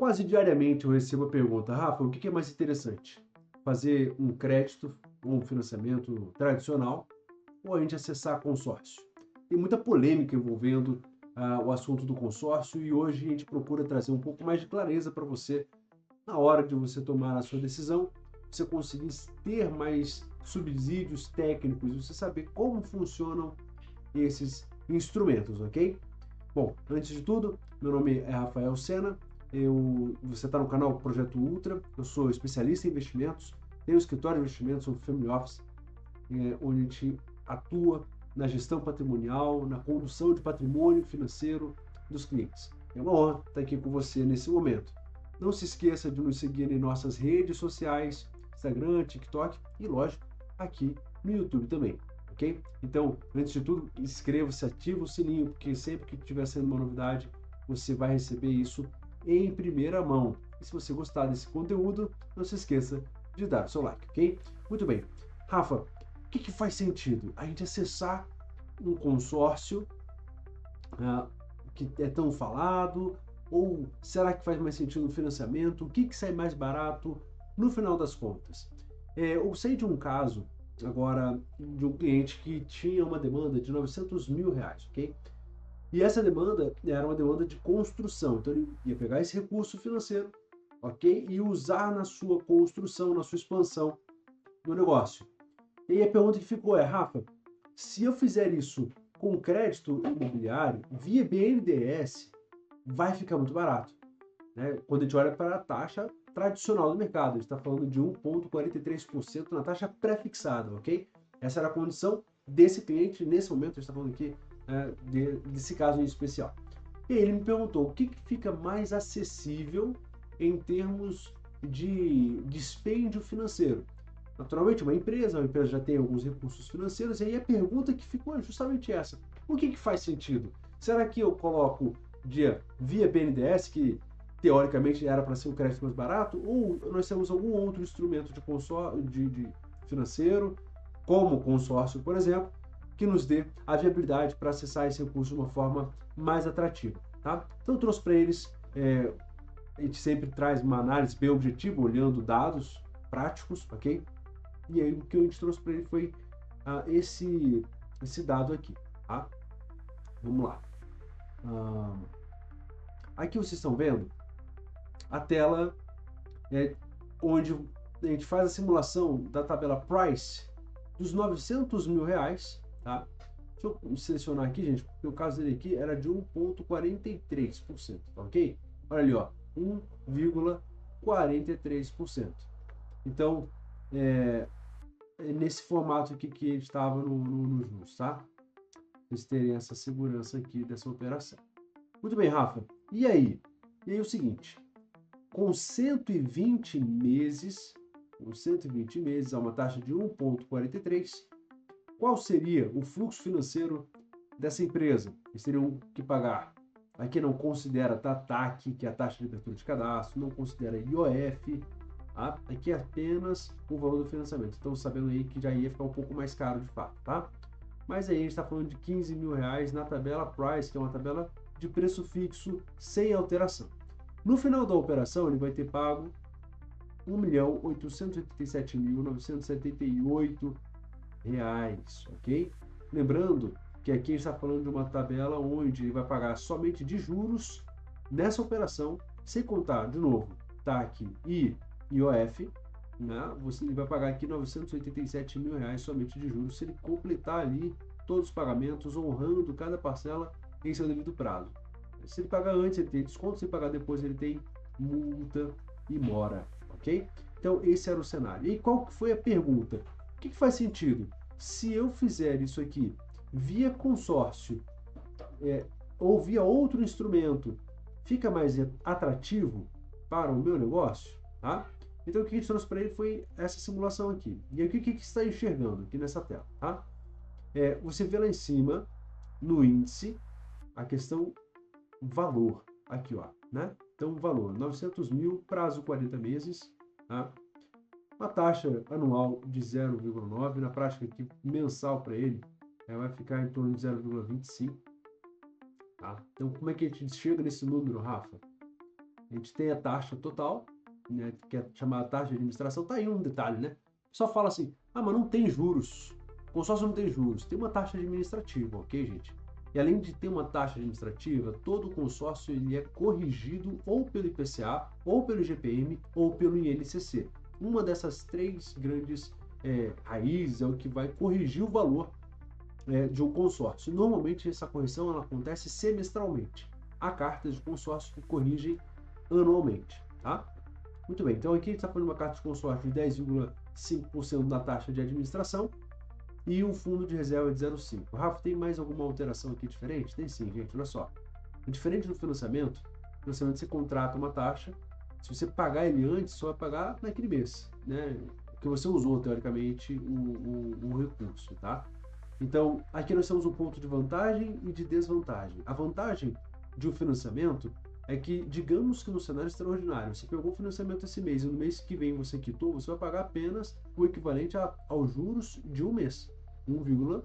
Quase diariamente eu recebo a pergunta: Rafa, o que é mais interessante? Fazer um crédito ou um financiamento tradicional ou a gente acessar consórcio? Tem muita polêmica envolvendo o assunto do consórcio e hoje a gente procura trazer um pouco mais de clareza para você na hora de você tomar a sua decisão, você conseguir ter mais subsídios técnicos, você saber como funcionam esses instrumentos, ok? Bom, antes de tudo, meu nome é Rafael Sena, você está no canal Projeto Ultra, eu sou especialista em investimentos, tenho um escritório de investimentos, um family office, onde a gente atua na gestão patrimonial, na condução de patrimônio financeiro dos clientes. É uma honra estar aqui com você nesse momento. Não se esqueça de nos seguir em nossas redes sociais, Instagram, TikTok e, lógico, aqui no YouTube também, ok? Então, antes de tudo, inscreva-se, ativa o sininho, porque sempre que estiver sendo uma novidade, você vai receber isso em primeira mão. E se você gostar desse conteúdo, não se esqueça de dar o seu like, ok? Muito bem. Rafa, o que faz sentido? A gente acessar um consórcio ah, que é tão falado? Ou será que faz mais sentido o financiamento? O que sai mais barato no final das contas? Eu sei de um caso agora de um cliente que tinha uma demanda de R$ 900.000, ok? E essa demanda era uma demanda de construção, então ele ia pegar esse recurso financeiro, ok? E usar na sua construção, na sua expansão do negócio. E aí a pergunta que ficou é, Rafa, se eu fizer isso com crédito imobiliário, via BNDES, vai ficar muito barato, né? Quando a gente olha para a taxa tradicional do mercado, a gente está falando de 1,43% na taxa pré-fixada, ok? Essa era a condição desse cliente, nesse momento, a gente está falando aqui desse caso em especial. E aí ele me perguntou, o que fica mais acessível em termos de dispêndio financeiro? Naturalmente, uma empresa já tem alguns recursos financeiros, e aí a pergunta que ficou é justamente essa. O que faz sentido? Será que eu coloco via BNDES, que teoricamente era para ser um crédito mais barato, ou nós temos algum outro instrumento de financeiro, como o consórcio, por exemplo, que nos dê a viabilidade para acessar esse recurso de uma forma mais atrativa, tá? Então eu trouxe para eles, a gente sempre traz uma análise bem objetiva, olhando dados práticos, ok? E aí o que a gente trouxe para ele foi esse dado aqui, tá? Vamos lá. Ah, aqui vocês estão vendo a tela onde a gente faz a simulação da tabela Price dos R$ 900.000, tá? Deixa eu selecionar aqui, gente, porque o caso dele aqui era de 1,43%, tá ok? Olha ali, ó, 1,43%. Então, é nesse formato aqui que ele estava nos juros, tá? Vocês terem essa segurança aqui dessa operação. Muito bem, Rafa. E aí? E aí o seguinte, com 120 meses, a uma taxa de 1,43, qual seria o fluxo financeiro dessa empresa? Eles teriam que pagar. Aqui não considera TAC, que é a taxa de abertura de cadastro, não considera IOF, tá? Aqui é apenas o valor do financiamento. Estão sabendo aí que já ia ficar um pouco mais caro de fato, tá? Mas aí a gente está falando de R$ 15.000 na tabela Price, que é uma tabela de preço fixo sem alteração. No final da operação, ele vai ter pago R$ 1.887.978, ok? Lembrando que aqui a gente está falando de uma tabela onde ele vai pagar somente de juros nessa operação, sem contar, de novo, TAC e IOF, né? Ele vai pagar aqui R$ 987.000 somente de juros se ele completar ali todos os pagamentos, honrando cada parcela em seu devido prazo. Se ele pagar antes, ele tem desconto, se ele pagar depois, ele tem multa e mora, ok? Então, esse era o cenário. E qual foi a pergunta? O que faz sentido? Se eu fizer isso aqui via consórcio ou via outro instrumento, fica mais atrativo para o meu negócio, tá? Então o que a gente trouxe para ele foi essa simulação aqui. E aqui o que está enxergando aqui nessa tela, tá? Você vê lá em cima, no índice, a questão valor, aqui ó, né? Então valor, 900 mil, prazo 40 meses, tá? Uma taxa anual de 0,9, na prática aqui mensal para ele, vai ficar em torno de 0,25. Tá? Então, como é que a gente chega nesse número, Rafa? A gente tem a taxa total, né, que é chamada taxa de administração. Tá aí um detalhe, né? Só fala assim, ah, mas não tem juros. O consórcio não tem juros. Tem uma taxa administrativa, ok, gente? E além de ter uma taxa administrativa, todo o consórcio ele é corrigido ou pelo IPCA, ou pelo IGPM, ou pelo INCC. Uma dessas três grandes raízes é o que vai corrigir o valor de um consórcio. Normalmente essa correção ela acontece semestralmente. Há cartas de consórcio que corrigem anualmente, tá? Muito bem, então aqui a gente está falando de uma carta de consórcio de 10,5% da taxa de administração e um fundo de reserva de 0,5%. Rafa, tem mais alguma alteração aqui diferente? Tem sim, gente, olha só. Diferente do financiamento, no financiamento você contrata uma taxa, se você pagar ele antes, só vai pagar naquele mês, né? Que você usou, teoricamente, o recurso, tá? Então, aqui nós temos um ponto de vantagem e de desvantagem. A vantagem de um financiamento é que, digamos que no cenário extraordinário, você pegou o financiamento esse mês e no mês que vem você quitou, você vai pagar apenas o equivalente aos juros de um mês. 1,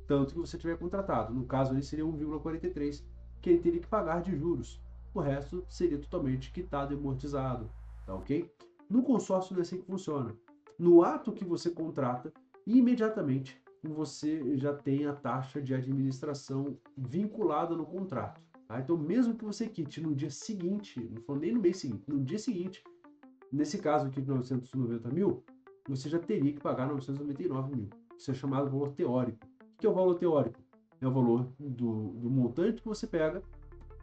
tanto que você tiver contratado. No caso ali seria 1,43 que ele teria que pagar de juros. O resto seria totalmente quitado e amortizado, tá ok? No consórcio não é assim que funciona. No ato que você contrata, imediatamente você já tem a taxa de administração vinculada no contrato. Tá? Então, mesmo que você quite no dia seguinte, não for nem no mês seguinte, no dia seguinte, nesse caso aqui de 990 mil, você já teria que pagar 999 mil. Isso é chamado valor teórico. O que é o valor teórico? É o valor do montante que você pega,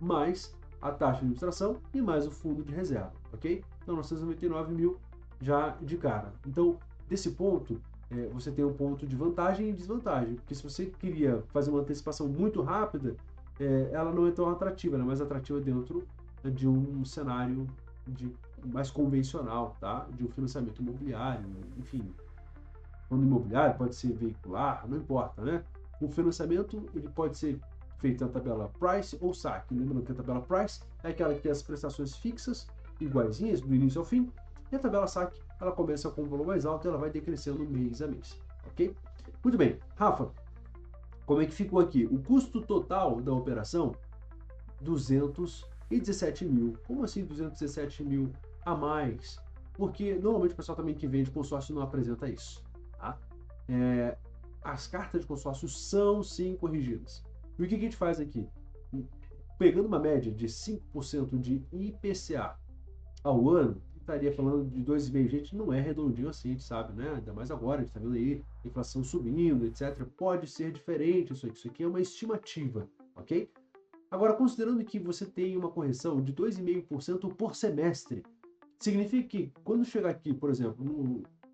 mais a taxa de administração e mais o fundo de reserva, ok? Então, 999 mil já de cara. Então, desse ponto, você tem um ponto de vantagem e desvantagem, porque se você queria fazer uma antecipação muito rápida, ela não é tão atrativa, ela é mais atrativa dentro de um cenário mais convencional, tá? De um financiamento imobiliário, enfim. Fundo imobiliário pode ser veicular, não importa, né? O financiamento ele pode ser feito na tabela Price ou saque. Lembrando que a tabela Price é aquela que tem as prestações fixas, iguaizinhas, do início ao fim, e a tabela saque ela começa com um valor mais alto e ela vai decrescendo mês a mês, ok? Muito bem, Rafa, como é que ficou aqui? O custo total da operação, 217 mil. Como assim 217 mil a mais? Porque normalmente o pessoal também que vende consórcio não apresenta isso, tá? As cartas de consórcio são sim corrigidas. E o que a gente faz aqui? Pegando uma média de 5% de IPCA ao ano, estaria falando de 2,5%. Gente, não é redondinho assim, a gente sabe, né? Ainda mais agora, a gente está vendo aí inflação subindo, etc. Pode ser diferente isso aqui é uma estimativa, ok? Agora, considerando que você tem uma correção de 2,5% por semestre, significa que quando chegar aqui, por exemplo,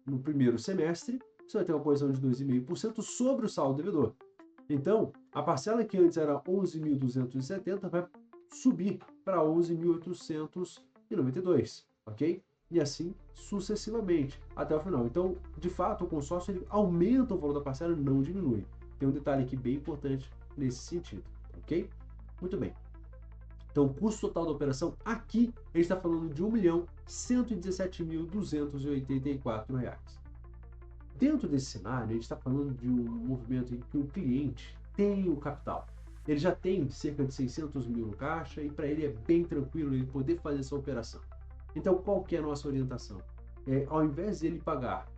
no primeiro semestre, você vai ter uma correção de 2,5% sobre o saldo devedor. Então, a parcela que antes era 11.270 vai subir para 11.892, ok? E assim sucessivamente, até o final. Então, de fato, o consórcio ele aumenta o valor da parcela e não diminui. Tem um detalhe aqui bem importante nesse sentido, ok? Muito bem. Então, o custo total da operação aqui, a gente está falando de R$ 1.117.284. Dentro desse cenário, a gente está falando de um movimento em que o cliente tem o capital. Ele já tem cerca de 600 mil no caixa e para ele é bem tranquilo ele poder fazer essa operação. Então, qual que é a nossa orientação? Ao invés de ele pagar,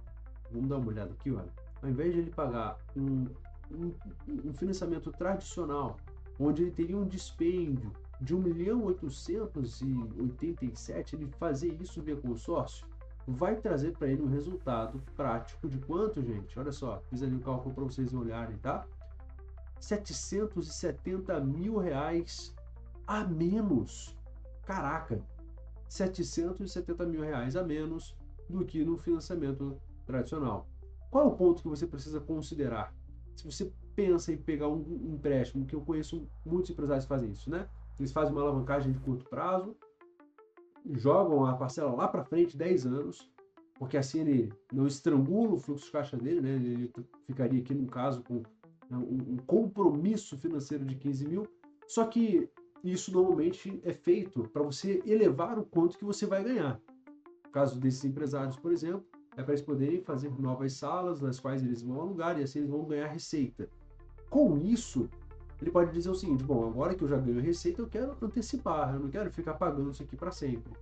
vamos dar uma olhada aqui, olha, ao invés de ele pagar um financiamento tradicional, onde ele teria um dispêndio de 1.887.000, ele fazer isso via consórcio, vai trazer para ele um resultado prático de quanto, gente? Olha só, fiz ali o cálculo para vocês olharem, tá? R$ 770 mil a menos. Caraca, 770 mil reais a menos do que no financiamento tradicional. Qual é o ponto que você precisa considerar? Se você pensa em pegar um empréstimo, que eu conheço muitos empresários que fazem isso, né? Eles fazem uma alavancagem de curto prazo, jogam a parcela lá para frente, 10 anos, porque assim ele não estrangula o fluxo de caixa dele, né? Ele ficaria aqui, no caso, com um compromisso financeiro de 15 mil, só que isso normalmente é feito para você elevar o quanto que você vai ganhar. No caso desses empresários, por exemplo, é para eles poderem fazer novas salas nas quais eles vão alugar e assim eles vão ganhar receita. Com isso, ele pode dizer o seguinte: bom, agora que eu já ganho receita, eu quero antecipar, eu não quero ficar pagando isso aqui para sempre.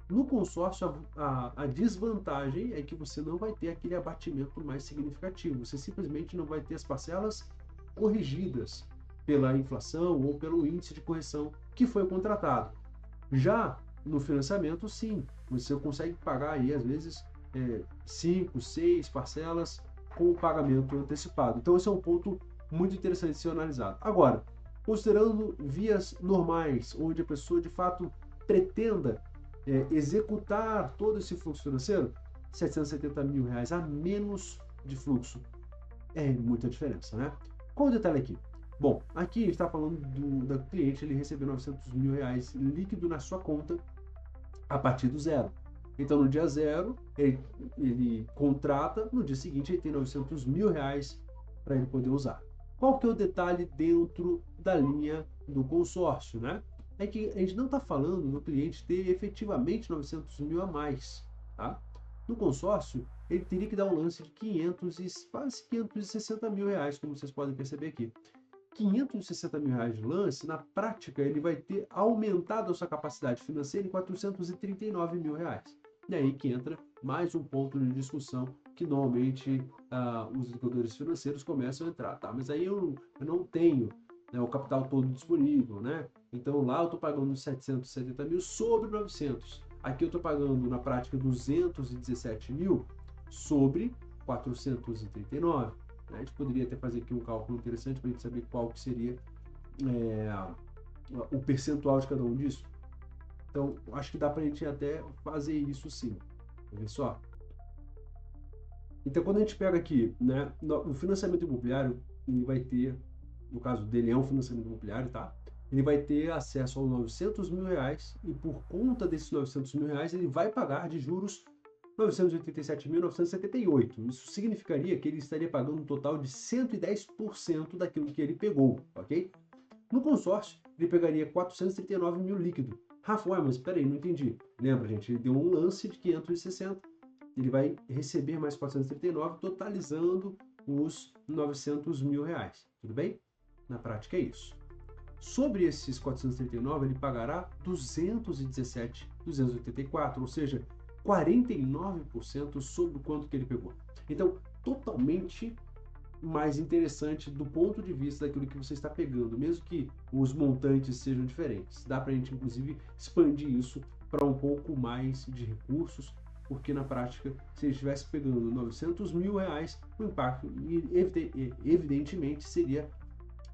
No consórcio, a desvantagem é que você não vai ter aquele abatimento mais significativo, você simplesmente não vai ter as parcelas corrigidas pela inflação ou pelo índice de correção que foi contratado. Já no financiamento, sim, você consegue pagar aí, às vezes, 5, 6 parcelas com o pagamento antecipado. Então, esse é um ponto muito interessante de ser analisado. Agora, considerando vias normais, onde a pessoa de fato pretenda executar todo esse fluxo financeiro, 770 mil reais a menos de fluxo é muita diferença, né? Qual o detalhe aqui? Bom, aqui a gente está falando do cliente, ele recebeu 900 mil reais líquido na sua conta a partir do zero. Então, no dia zero, ele contrata, no dia seguinte ele tem 900 mil reais para ele poder usar. Qual que é o detalhe dentro da linha do consórcio, né? É que a gente não está falando do cliente ter efetivamente 900 mil a mais, tá? No consórcio, ele teria que dar um lance de 500 e quase 560 mil reais, como vocês podem perceber aqui. 560 mil reais de lance, na prática, ele vai ter aumentado a sua capacidade financeira em 439 mil reais. E aí que entra mais um ponto de discussão que normalmente os educadores financeiros começam a entrar. Tá, mas aí eu não tenho, né, o capital todo disponível, né? Então lá eu estou pagando 770 mil sobre 900. Aqui eu estou pagando, na prática, 217 mil sobre 439. A gente poderia até fazer aqui um cálculo interessante para a gente saber qual que seria o percentual de cada um disso. Então, acho que dá para a gente até fazer isso sim. Olha só. Então, quando a gente pega aqui, né, o financiamento imobiliário, ele vai ter, no caso dele é um financiamento imobiliário, tá? Ele vai ter acesso aos 900 mil reais e por conta desses 900 mil reais ele vai pagar de juros 987.978. Isso significaria que ele estaria pagando um total de 110% daquilo que ele pegou, ok? No consórcio, ele pegaria 439 mil líquido. Rafa, mas espera aí, não entendi. Lembra, gente, ele deu um lance de 560. Ele vai receber mais 439, totalizando os 900 mil reais. Tudo bem? Na prática é isso. Sobre esses 439, ele pagará 217.284, ou seja, 49% sobre o quanto que ele pegou. Então, totalmente mais interessante do ponto de vista daquilo que você está pegando, mesmo que os montantes sejam diferentes. Dá para a gente, inclusive, expandir isso para um pouco mais de recursos, porque na prática, se ele estivesse pegando 900 mil reais, o impacto evidentemente seria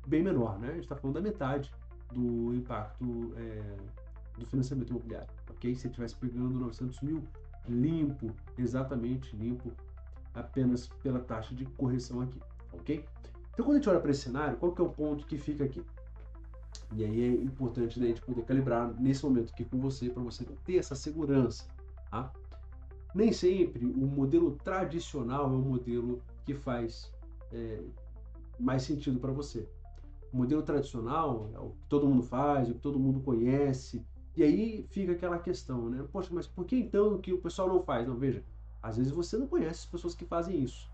bem menor, né? A gente está falando da metade do impacto do financiamento imobiliário, ok? Se ele estivesse pegando 900 mil limpo, exatamente limpo, apenas pela taxa de correção aqui, ok? Então, quando a gente olha para esse cenário, qual que é o ponto que fica aqui? E aí é importante, né, a gente poder calibrar nesse momento aqui com você, para você ter essa segurança, tá? Nem sempre o modelo tradicional é o modelo que faz mais sentido para você. O modelo tradicional é o que todo mundo faz, o que todo mundo conhece, e aí fica aquela questão, né? Poxa, mas por que então que o pessoal não faz? Não, veja, às vezes você não conhece as pessoas que fazem isso.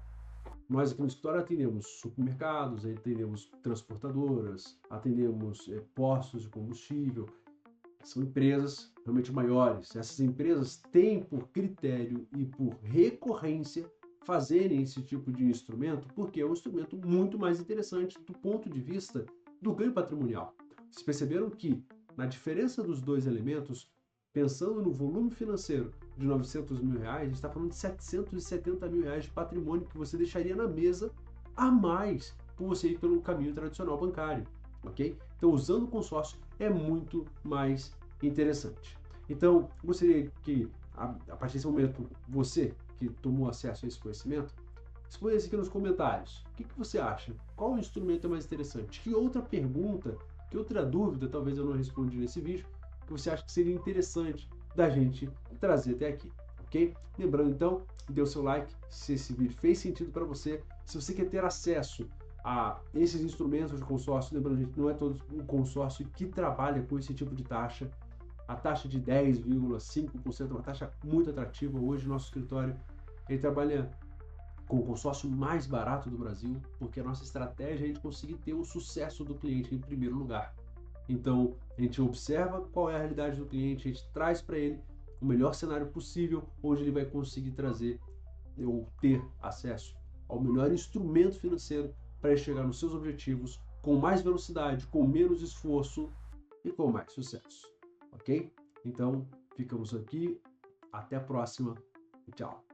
Nós aqui no escritório atendemos supermercados, atendemos transportadoras, atendemos postos de combustível. São empresas realmente maiores. Essas empresas têm por critério e por recorrência fazerem esse tipo de instrumento, porque é um instrumento muito mais interessante do ponto de vista do ganho patrimonial. Vocês perceberam que, na diferença dos dois elementos, pensando no volume financeiro de 900 mil reais, a gente está falando de 770 mil reais de patrimônio que você deixaria na mesa a mais por você ir pelo caminho tradicional bancário, ok? Então, usando o consórcio é muito mais interessante. Então, gostaria que, a partir desse momento, você que tomou acesso a esse conhecimento, expõe-se aqui nos comentários. O que você acha? Qual instrumento é mais interessante? Que outra pergunta, que outra dúvida, talvez eu não respondi nesse vídeo, que você acha que seria interessante da gente trazer até aqui, ok? Lembrando então, dê o seu like se esse vídeo fez sentido para você. Se você quer ter acesso a esses instrumentos de consórcio, lembrando, gente, não é todo o consórcio que trabalha com esse tipo de taxa. A taxa de 10,5% é uma taxa muito atrativa. Hoje, nosso escritório ele trabalha com o consórcio mais barato do Brasil, porque a nossa estratégia é a gente conseguir ter o sucesso do cliente em primeiro lugar. Então, a gente observa qual é a realidade do cliente, a gente traz para ele o melhor cenário possível, onde ele vai conseguir trazer ou ter acesso ao melhor instrumento financeiro para chegar nos seus objetivos com mais velocidade, com menos esforço e com mais sucesso. Ok? Então, ficamos aqui. Até a próxima. Tchau.